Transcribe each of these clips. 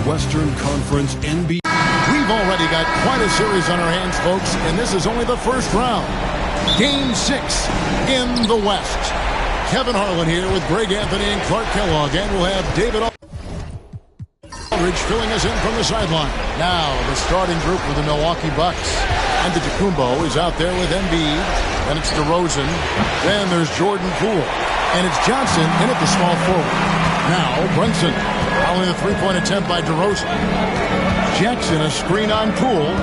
Western Conference NBA. We've already got quite a series on our hands, folks, and this is only the first round. Game 6 in the West. Kevin Harlan here with Greg Anthony and Clark Kellogg, and we'll have David Aldridge filling us in from the sideline. Now, the starting group for the Milwaukee Bucks. Antetokounmpo is out there with Embiid. Then it's DeRozan. Then there's Jordan Poole. And it's Johnson in at the small forward. Now, Brunson. Following the three-point attempt by DeRozan. Jackson, a screen on Poole.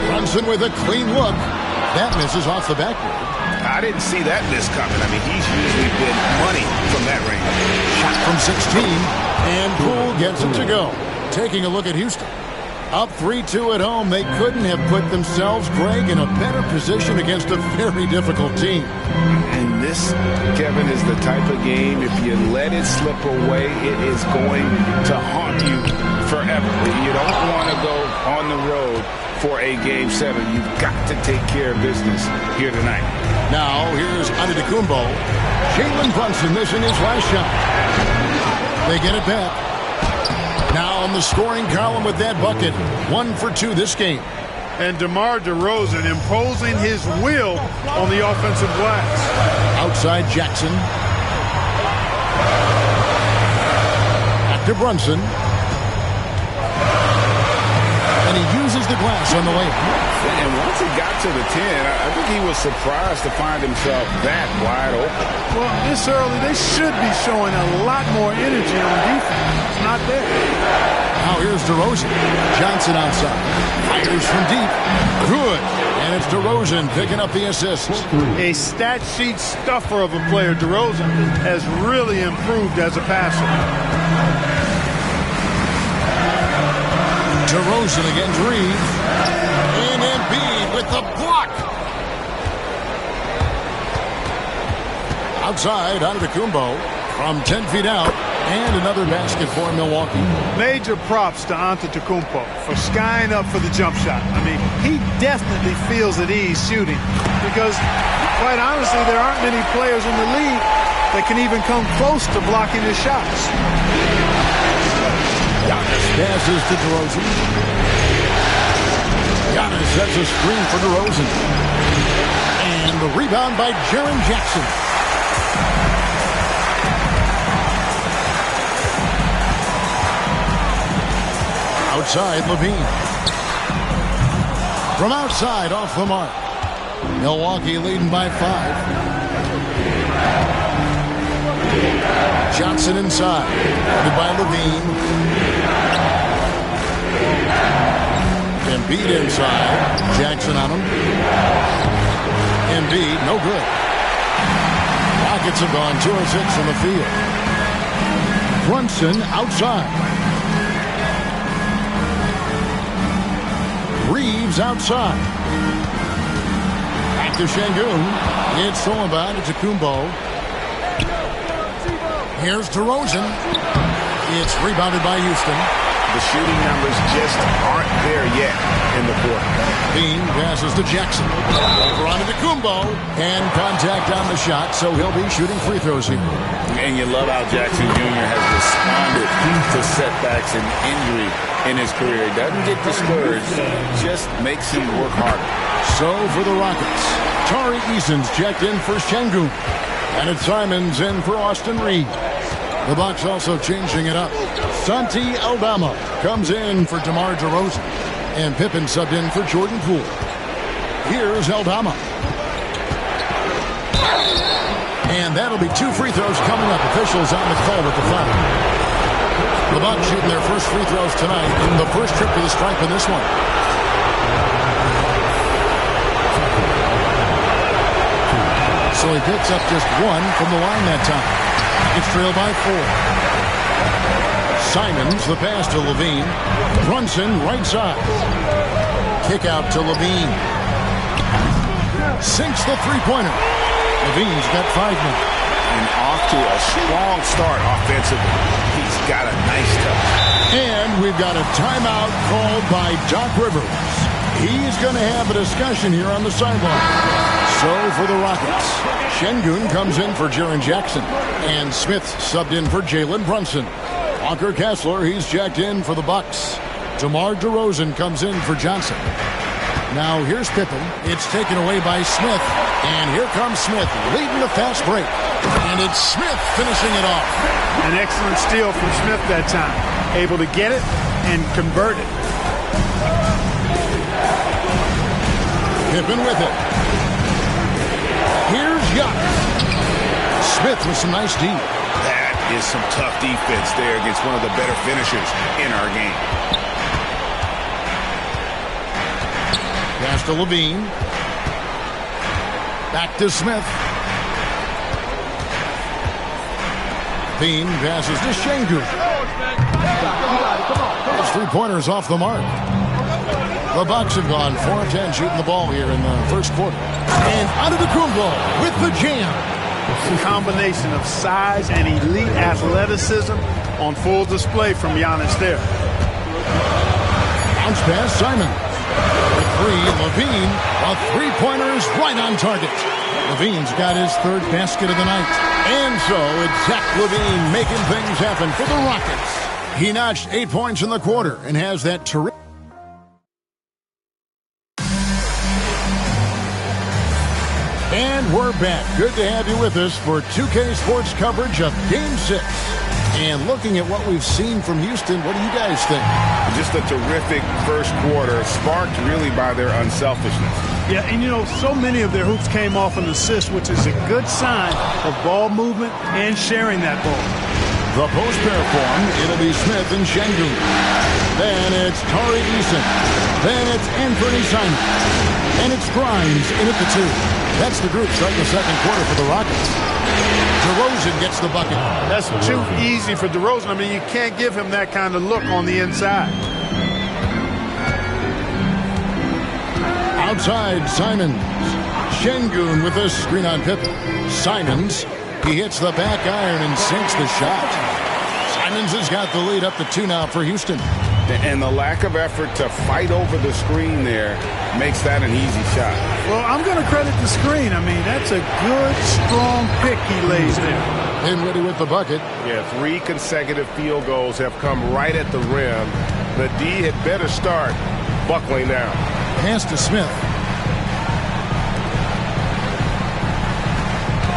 Brunson with a clean look. That misses off the backboard. I didn't see that miss coming. I mean, he's usually been money from that range. Shot from 16, and Poole gets it to go. Taking a look at Houston. Up 3-2 at home, they couldn't have put themselves, Greg, in a better position against a very difficult team. And this, Kevin, is the type of game, if you let it slip away, it is going to haunt you forever. You don't want to go on the road for a Game 7. You've got to take care of business here tonight. Now, here's Antetokounmpo. Jalen Brunson missing his last shot. They get it back. Now on the scoring column with that bucket. 1 for 2 this game. And DeMar DeRozan imposing his will on the offensive glass. Outside Jackson. Back to Brunson. And he uses the glass on the way. And once he got to the 10, I think he was surprised to find himself that wide open. Well, this early, they should be showing a lot more energy on defense. It's not there. Now here's DeRozan. Johnson outside. Fires from deep. Good. And it's DeRozan picking up the assist. A stat sheet stuffer of a player. DeRozan has really improved as a passer. DeRozan against Reeves. And Embiid with the block. Outside, Antetokounmpo from 10 feet out. And another basket for Milwaukee. Major props to Antetokounmpo for skying up for the jump shot. I mean, he definitely feels at ease shooting because, quite honestly, there aren't many players in the league that can even come close to blocking his shots. Giannis passes to DeRozan. Giannis sets a screen for DeRozan. And the rebound by Jaren Jackson. Outside, Levine. From outside, off the mark. Milwaukee leading by 5. Johnson inside. Guarded by Levine. Embiid inside. Jackson on him. Embiid, no good. Rockets have gone 2 of 6 from the field. Brunson outside. Reeves outside. Back to Şengün. It's stolen by Antetokounmpo. Here's DeRozan. It's rebounded by Houston. The shooting numbers just aren't there yet in the quarter. Bean passes to Jackson. Over on Antetokounmpo. And contact on the shot, so he'll be shooting free throws here. And you love how Jackson Jr. has responded to setbacks and injury in his career. He doesn't get discouraged, just makes him work harder. So for the Rockets, Tari Eason's checked in for Şengün. And it's Simons in for Austin Reed. The Bucks also changing it up. Santi Aldama comes in for DeMar DeRozan. And Pippen subbed in for Jordan Poole. Here's Aldama. And that'll be 2 free throws coming up. Officials on the call with the foul. The Bucks shooting their first free throws tonight in the first trip to the stripe in this one. So he picks up just 1 from the line that time. It's trailed by 4. Simons, the pass to Levine. Brunson, right side. Kick out to Levine. Sinks the three-pointer. Levine's got 5 now. And off to a strong start offensively. He's got a nice touch. And we've got a timeout called by Doc Rivers. He's going to have a discussion here on the sideline. So for the Rockets, Şengün comes in for Jaren Jackson. And Smith subbed in for Jalen Brunson. Walker Kessler, he's checked in for the Bucks. DeMar DeRozan comes in for Johnson. Now here's Pippen. It's taken away by Smith. And here comes Smith leading the fast break. And it's Smith finishing it off. An excellent steal from Smith that time. Able to get it and convert it. Pippen with it. Here's Giannis. Smith with some nice D. That is some tough defense there against one of the better finishers in our game. Pass to Levine. Back to Smith. Levine passes to Şengün. His three-pointers off the mark. The Bucks have gone 4 of 10 shooting the ball here in the first quarter. And Antetokounmpo with the jam. A combination of size and elite athleticism on full display from Giannis there. Bounce pass, Simon. With three, Levine. A three-pointer is right on target. Levine's got his third basket of the night. And so it's Zach LaVine making things happen for the Rockets. He notched 8 points in the quarter and has that terrific. And we're back. Good to have you with us for 2K Sports coverage of Game 6. And looking at what we've seen from Houston, what do you guys think? Just a terrific first quarter, sparked really by their unselfishness. Yeah, and you know, so many of their hoops came off an assist, which is a good sign of ball movement and sharing that ball. The post pair form, it'll be Smith and Şengün. Then it's Tari Eason. Then it's Anthony Simon. And it's Grimes in at the 2. That's the group starting the second quarter for the Rockets. DeRozan gets the bucket. That's too easy for DeRozan. I mean, you can't give him that kind of look on the inside. Outside, Simons. Şengün with a screen on Pippen. Simons, he hits the back iron and sinks the shot. Simons has got the lead up to 2 now for Houston. And the lack of effort to fight over the screen there makes that an easy shot. Well, I'm going to credit the screen. I mean, that's a good, strong pick he lays there. Dinwiddie with the bucket. Yeah, 3 consecutive field goals have come right at the rim. The D had better start buckling down. Pass to Smith.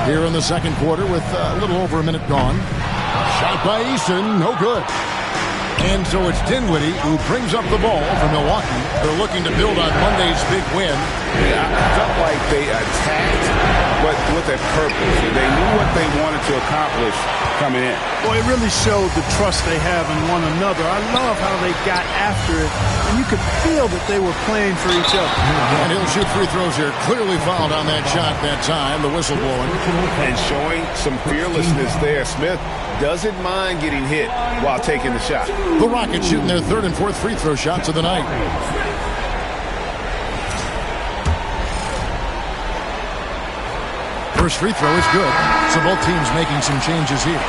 Here in the second quarter with a little over a minute gone. Shot by Eason, no good. And so it's Dinwiddie who brings up the ball for Milwaukee. They're looking to build on Monday's big win. Yeah, I felt like they attacked, but with a purpose. They knew what they wanted to accomplish coming in. Boy, it really showed the trust they have in one another. I love how they got after it, and you could feel that they were playing for each other. And he'll shoot free throws here. Clearly fouled on that shot that time. The whistle blowing. And showing some fearlessness there. Smith doesn't mind getting hit while taking the shot. The Rockets shooting their third and fourth free throw shots of the night. First free throw is good. So both teams making some changes here.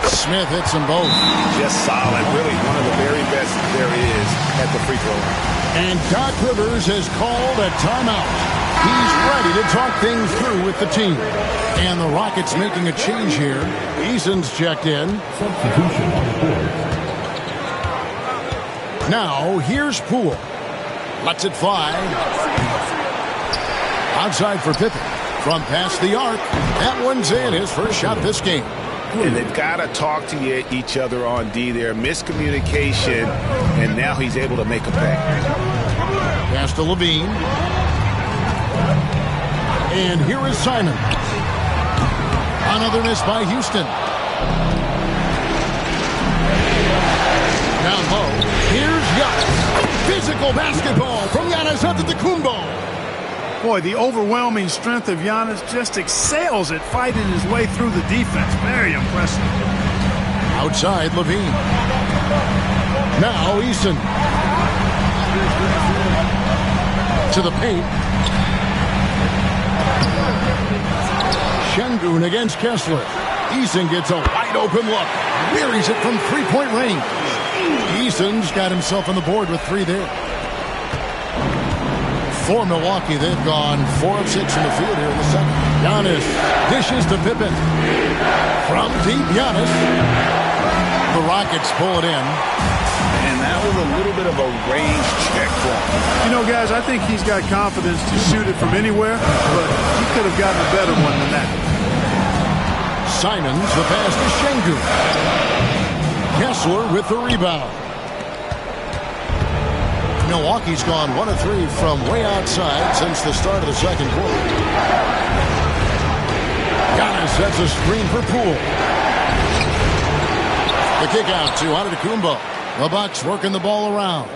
Smith hits them both. Just solid. Really one of the very best there is at the free throw line. And Doc Rivers has called a timeout. He's ready to talk things through with the team. And the Rockets making a change here. Eason's checked in. Substitution on the board. Now, here's Poole. Lets it fly. Outside for Pippen. From past the arc. That one's in. His first shot this game. And they've got to talk to each other on D there. Miscommunication. And now he's able to make a pay. Pass to Levine. And here is Simon. Another miss by Houston. Down low. Here's Giannis. Physical basketball from Giannis Antetokounmpo. Boy, the overwhelming strength of Giannis just excels at fighting his way through the defense. Very impressive. Outside, Levine. Now, Eason. To the paint. Şengün against Kessler. Eason gets a wide open look. Buries it from three-point range. Eason's got himself on the board with 3 there. For Milwaukee, they've gone 4 of 6 in the field here in the second. Giannis dishes to Pippen. From deep, Giannis. The Rockets pull it in. And that was a little bit of a range check for him. You know, guys, I think he's got confidence to shoot it from anywhere, but he could have gotten a better one than that. Simons, the pass to Şengün. Kessler with the rebound. Milwaukee's gone 1 of 3 from way outside since the start of the second quarter. Giannis sets a screen for Poole. The kick out to Antetokounmpo. The Bucks working the ball around.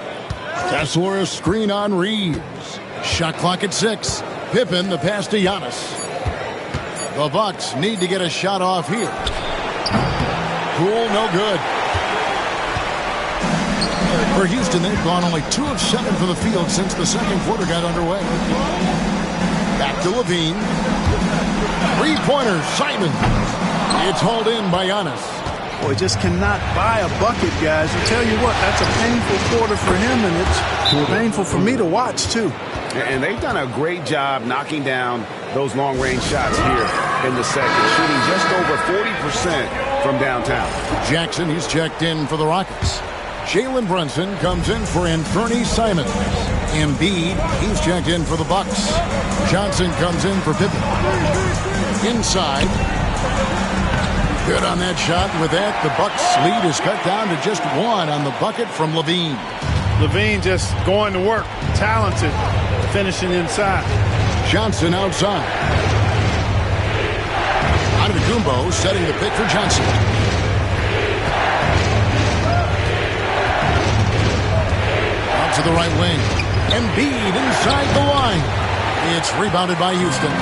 Kessler a screen on Reeves. Shot clock at 6. Pippen the pass to Giannis. The Bucks need to get a shot off here. Poole no good. For Houston, they've gone only 2 of 7 from the field since the second quarter got underway. Back to Levine. Three-pointer, Simon. It's hauled in by Giannis. Boy, just cannot buy a bucket, guys. I tell you what, that's a painful quarter for him, and it's painful for me to watch, too. And they've done a great job knocking down those long-range shots here in the second, shooting just over 40% from downtown. Jackson, he's checked in for the Rockets. Jalen Brunson comes in for Anthony Simons. Embiid, he's checked in for the Bucks. Johnson comes in for Pippen. Inside. Good on that shot. With that, the Bucks lead is cut down to just 1 on the bucket from Levine. Levine just going to work. Talented. Finishing inside. Johnson outside. Antetokounmpo setting the pick for Johnson. To the right wing. Embiid inside the line. It's rebounded by Houston.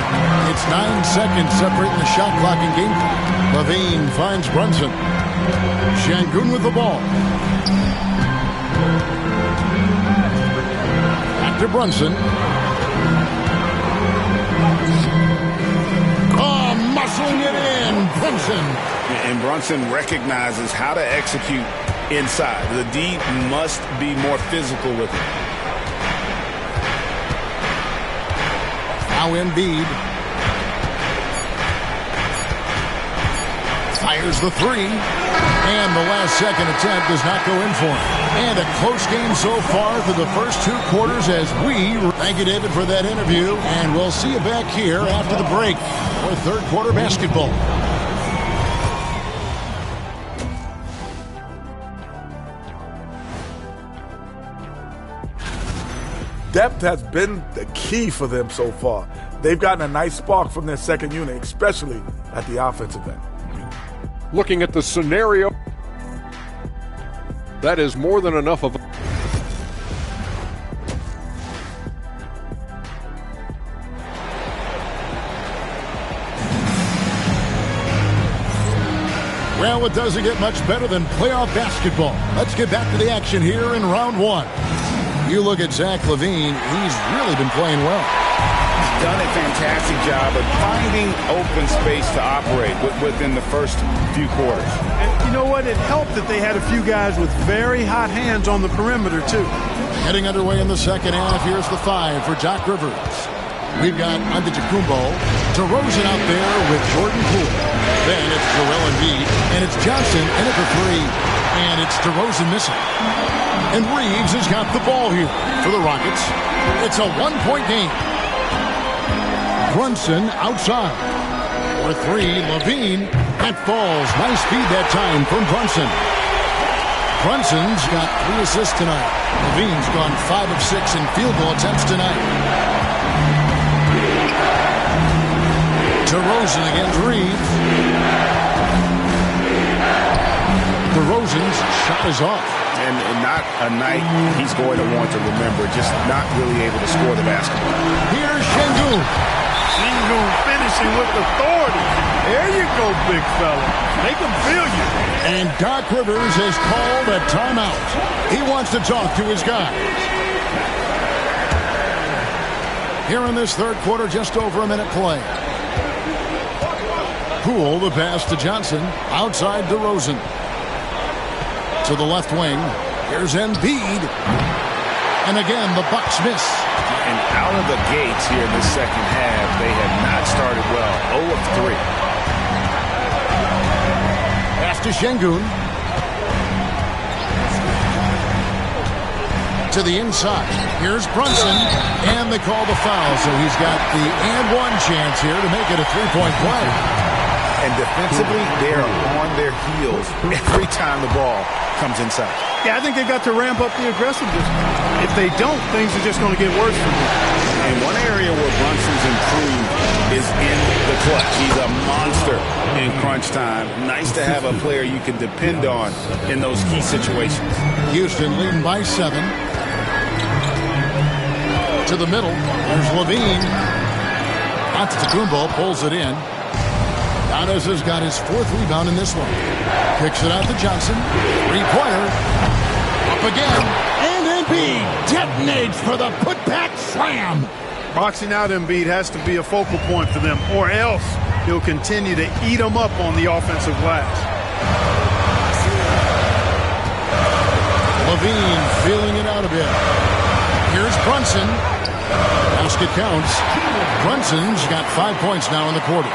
It's 9 seconds separating the shot clock and game clock. Levine finds Brunson. Şengün with the ball. Back to Brunson. Oh, muscling it in. Brunson. And Brunson recognizes how to execute inside. The D must be more physical with it. Now Embiid fires the 3, and the last second attempt does not go in for him. And a close game so far through the first 2 quarters as we thank you, David, for that interview, and we'll see you back here after the break for third quarter basketball. Depth has been the key for them so far. They've gotten a nice spark from their second unit, especially at the offensive end. Looking at the scenario, that is more than enough of. Well, it doesn't get much better than playoff basketball. Let's get back to the action here in round 1. You look at Zach LaVine, he's really been playing well. He's done a fantastic job of finding open space to operate within the first few quarters. And you know what? It helped that they had a few guys with very hot hands on the perimeter, too. Heading underway in the second half, here's the 5 for Doc Rivers. We've got Antetokounmpo, DeRozan out there with Jordan Poole. Then it's Joel Embiid, and it's Johnson in it for 3. And it's DeRozan missing. And Reeves has got the ball here for the Rockets. It's a 1-point game. Brunson outside. For 3, Levine. That falls. Nice feed that time from Brunson. Brunson's got 3 assists tonight. Levine's gone 5 of 6 in field goal attempts tonight. DeRozan against Reeves. DeRozan's shot is off. And not a night he's going to want to remember, just not really able to score the basketball. Here's Şengün. Şengün finishing with authority. There you go, big fella. Make him feel you. And Doc Rivers has called a timeout. He wants to talk to his guys. Here in this third quarter, just over a minute play. Poole, the pass to Johnson. Outside to Rosen. To the left wing. Here's Embiid. And again, the Bucks miss. And out of the gates here in the second half, they have not started well. 0 of 3. Pass to Şengün. To the inside. Here's Brunson. And they call the foul, so he's got the and one chance here to make it a three-point play. And defensively, they are on their heels every time the ball comes inside. Yeah, I think they've got to ramp up the aggressiveness. If they don't, things are just going to get worse for them. And one area where Brunson's improved is in the clutch. He's a monster in crunch time. Nice to have a player you can depend on in those key situations. Houston leading by 7. To the middle. There's Levine. Antetokounmpo pulls it in. Giannis has got his 4th rebound in this one. Kicks it out to Johnson. Three-pointer. Up again. And Embiid detonates for the putback slam. Boxing out Embiid has to be a focal point for them, or else he'll continue to eat them up on the offensive glass. Levine feeling it out a bit. Here's Brunson. Basket counts. Brunson's got 5 points now in the quarter.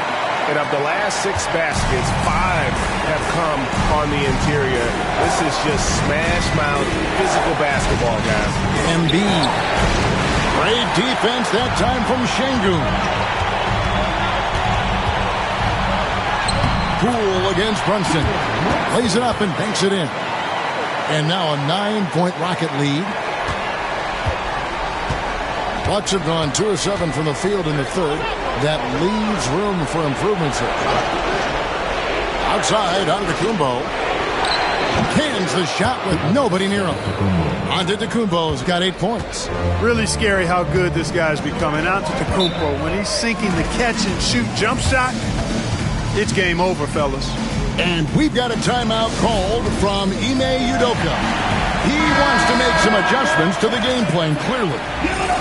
And of the last 6 baskets, 5 have come on the interior. This is just smash mouth physical basketball, guys. Embiid. Great defense that time from Şengün. Poole against Brunson. Lays it up and banks it in. And now a 9-point Rocket lead. Bucks have gone 2 of 7 from the field in the third. That leaves room for improvements here. Outside, Antetokounmpo. Cans the shot with nobody near him. Antetokounmpo's got 8 points. Really scary how good this guy's becoming. Antetokounmpo, when he's sinking the catch-and-shoot jump shot, it's game over, fellas. And we've got a timeout called from Ime Udoka. He wants to make some adjustments to the game plan, clearly.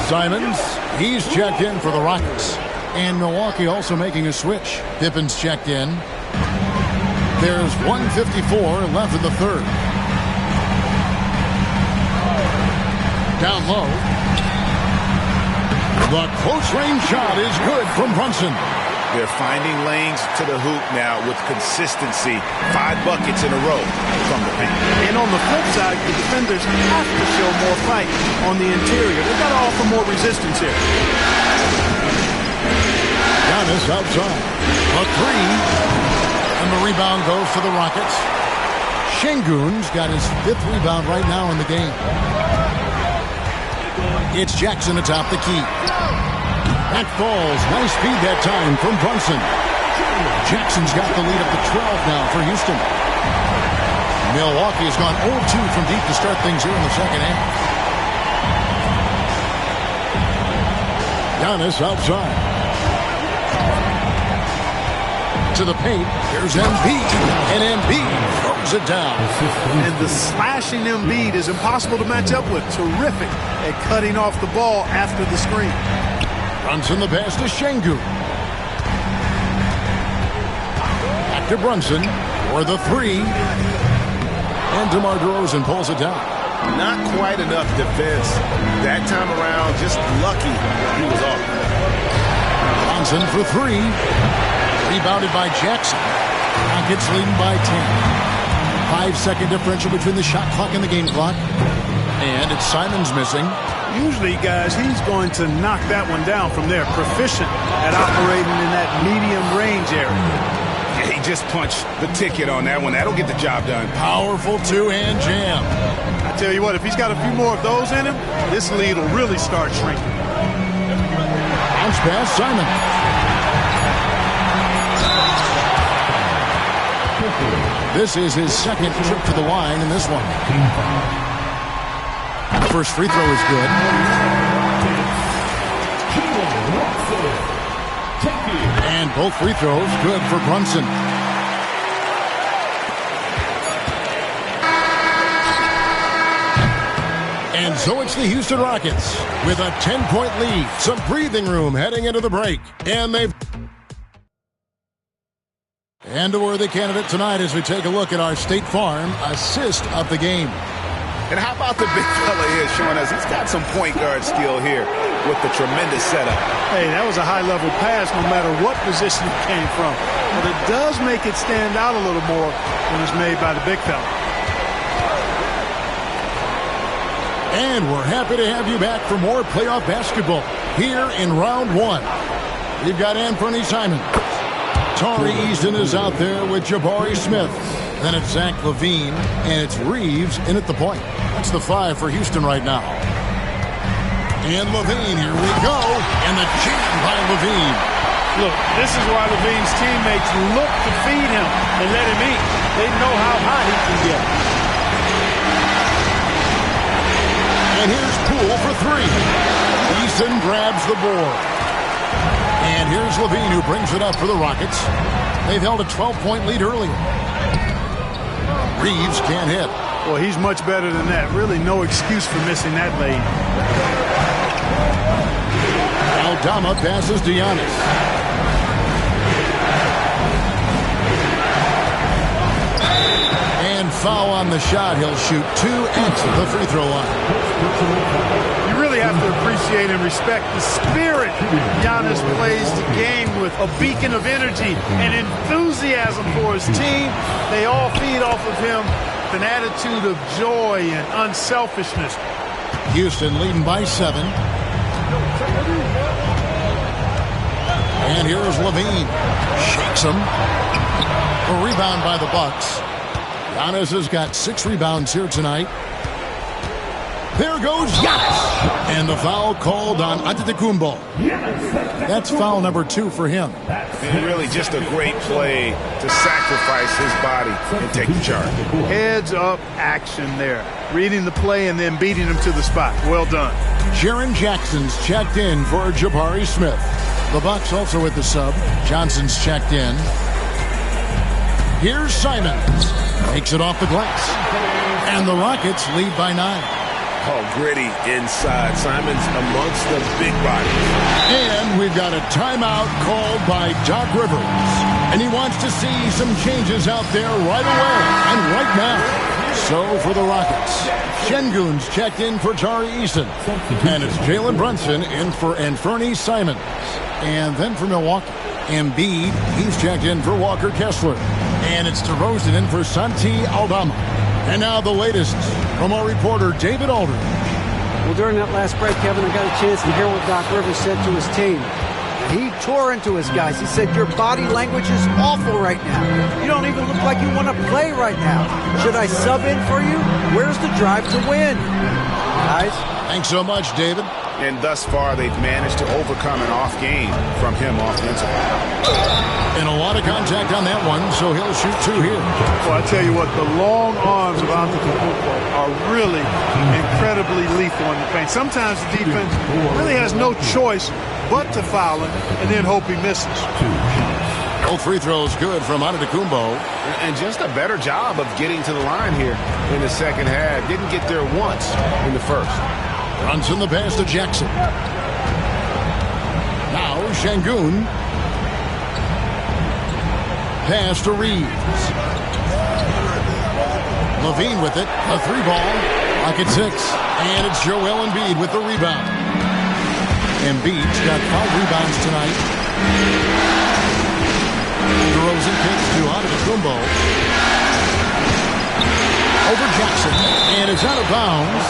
Simons, he's checked in for the Rockets. And Milwaukee also making a switch. Pippen's checked in. There's 1:54 left in the third. Down low. The close-range shot is good from Brunson. They're finding lanes to the hoop now with consistency. 5 buckets in a row from the paint. And on the flip side, the defenders have to show more fight on the interior. They've got to offer more resistance here. Giannis outside. A 3. And the rebound goes to the Rockets. Şengün's got his 5th rebound right now in the game. It's Jackson atop the key. That falls. Nice speed that time from Brunson. Jackson's got the lead up to 12 now for Houston. Milwaukee has gone 0-2 from deep to start things here in the second half. Giannis outside. To the paint. Here's Embiid. And Embiid throws it down. And the slashing Embiid is impossible to match up with. Terrific at cutting off the ball after the screen. Brunson the pass to Şengün. Back to Brunson for the 3. And DeMar DeRozan pulls it down. Not quite enough defense. That time around, just lucky he was off. Brunson for 3. Rebounded by Jackson. Rockets leading by 10. 5-second differential between the shot clock and the game clock. And it's Simons missing. Usually, guys, he's going to knock that one down from there. Proficient at operating in that medium range area. Yeah, he just punched the ticket on that one. That'll get the job done. Powerful 2-hand jam. I tell you what, if he's got a few more of those in him, this lead will really start shrinking. Bounce pass, Simon. This is his 2nd trip to the line in this one. First free throw is good. And both free throws good for Brunson. And so it's the Houston Rockets with a 10-point lead. Some breathing room heading into the break. And they've And a worthy candidate tonight as we take a look at our State Farm assist of the game. And how about the big fella here showing us he's got some point guard skill here with the tremendous setup. Hey, that was a high-level pass no matter what position it came from. But it does make it stand out a little more when it's made by the big fella. And we're happy to have you back for more playoff basketball here in round one. We've got Anthony Simon. Tari Easton is out there with Jabari Smith. Then it's Zach LaVine, and it's Reeves in at the point. That's the 5 for Houston right now. And LaVine, here we go. And the jam by LaVine. Look, this is why LaVine's teammates look to feed him and let him eat. They know how hot he can get. And here's Poole for 3. Easton grabs the board. And here's LaVine who brings it up for the Rockets. They've held a 12-point lead earlier. Reeves can't hit. Well, he's much better than that. Really no excuse for missing that lead. Aldama passes to Giannis. And foul on the shot. He'll shoot 2 at the free throw line. You really have to appreciate and respect the spirit Giannis plays the game with. A beacon of energy and enthusiasm for his team. They all feed off of him with an attitude of joy and unselfishness. Houston leading by 7. And here's LaVine. Shakes him. A rebound by the Bucks. Giannis has got 6 rebounds here tonight. There goes Giannis. And the foul called on Antetokounmpo. That's foul number 2 for him. And really just a great play to sacrifice his body and take the charge. Heads up action there. Reading the play and then beating him to the spot. Well done. Jaren Jackson's checked in for Jabari Smith. The Bucks also with the sub. Johnson's checked in. Here's Simons. Takes it off the glass. And the Rockets lead by 9. Oh, gritty inside. Simons amongst the big bodies. And we've got a timeout called by Doc Rivers. And he wants to see some changes out there right away and right now. So for the Rockets, Şengün's checked in for Tari Easton. And it's Jalen Brunson in for Anthony Simons. And then for Milwaukee, Embiid, he's checked in for Walker Kessler. And it's DeRozan in for Santi Aldama. And now the latest from our reporter, David Aldridge. Well, during that last break, Kevin, I got a chance to hear what Doc Rivers said to his team. He tore into his guys. He said, your body language is awful right now. You don't even look like you want to play right now. Should I sub in for you? Where's the drive to win? Guys? Thanks so much, David. And thus far, they've managed to overcome an off game from him offensively. And a lot of contact on that one, so he'll shoot 2 here. Well, I tell you what, the long arms of Antetokounmpo are really incredibly lethal in the paint. Sometimes the defense really has no choice but to foul him and then hope he misses. Both free throws good from Antetokounmpo. And just a better job of getting to the line here in the second half. Didn't get there once in the first. Brunson the pass to Jackson. Now Şengün. Pass to Reeves. LaVine with it. A 3-ball. Pocket 6. And it's Joel Embiid with the rebound. Embiid's got 5 rebounds tonight. DeRozan kicks to Antetokounmpo. Over Jackson. And it's out of bounds.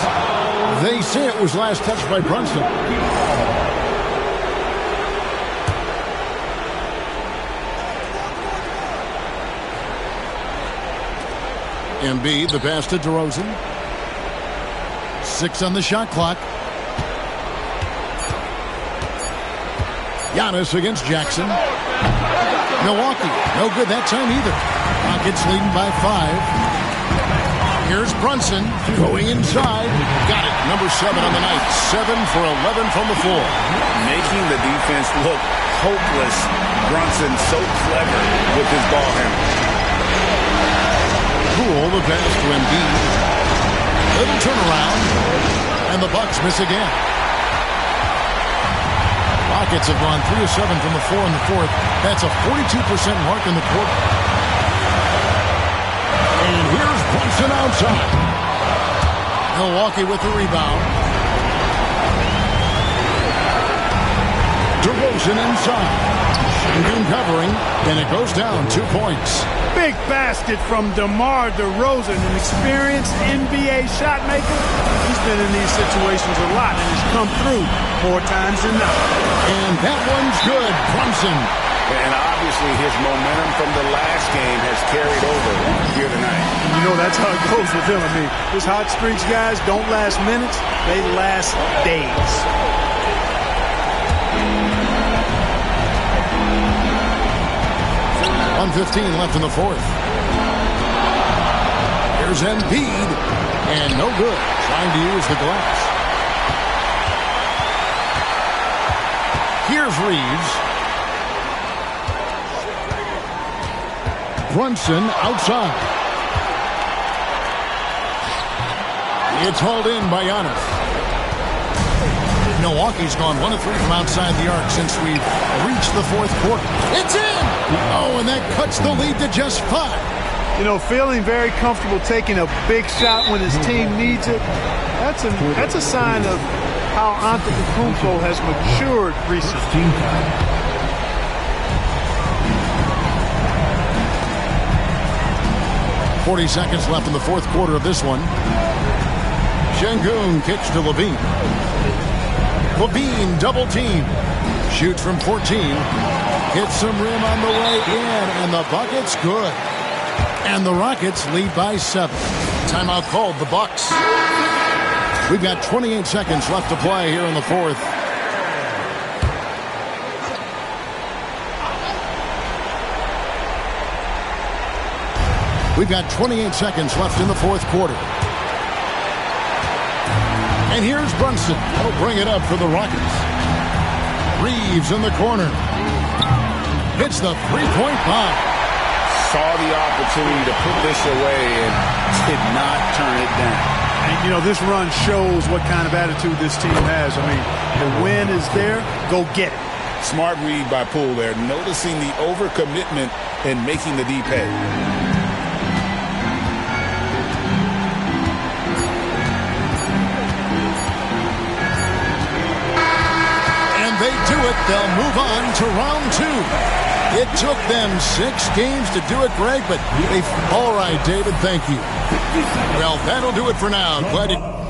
They say it was last touched by Brunson. Embiid, the pass to DeRozan. 6 on the shot clock. Giannis against Jackson. Milwaukee, no good that time either. Rockets leading by 5. Here's Brunson going inside. Got it. Number 7 on the night. 7 for 11 from the floor. Making the defense look hopeless. Brunson so clever with his ball handle. Poole, the pass to Embiid. Little turnaround. And the Bucks miss again. Rockets have gone 3 of 7 from the floor in the fourth. That's a 42% mark in the quarter. Brunson outside. Milwaukee with the rebound. DeRozan inside. Shingun covering, and it goes down 2 points. Big basket from DeMar DeRozan, an experienced NBA shot maker. He's been in these situations a lot and has come through more times than not. And that one's good. Brunson. And obviously his momentum from the last game has carried over here tonight. You know, that's how it goes with him. I mean, his hot streaks, guys, don't last minutes. They last days. 1:15 left in the fourth. Here's Embiid, and no good. Trying to use the glass. Here's Reeves. Brunson outside. It's hauled in by Giannis. Milwaukee's gone 1 of 3 from outside the arc since we've reached the fourth quarter. It's in! Oh, and that cuts the lead to just 5. You know, feeling very comfortable taking a big shot when his team needs it. That's a sign of how Antetokounmpo has matured recently. 40 seconds left in the fourth quarter of this one. Shingun kicks to Levine. Levine double team. Shoots from 14. Hits some rim on the way in, and the bucket's good. And the Rockets lead by 7. Timeout called, the Bucks. We've got 28 seconds left to play here in the fourth. We've got 28 seconds left in the fourth quarter. And here's Brunson. He'll bring it up for the Rockets. Reeves in the corner. Hits the three-point bomb. Saw the opportunity to put this away and did not turn it down. And, you know, this run shows what kind of attitude this team has. I mean, the win is there. Go get it. Smart read by Poole there, noticing the overcommitment and making the D pay. They do it. They'll move on to round 2. It took them 6 games to do it, Greg, but all right, David, thank you. Well, that'll do it for now. Glad you...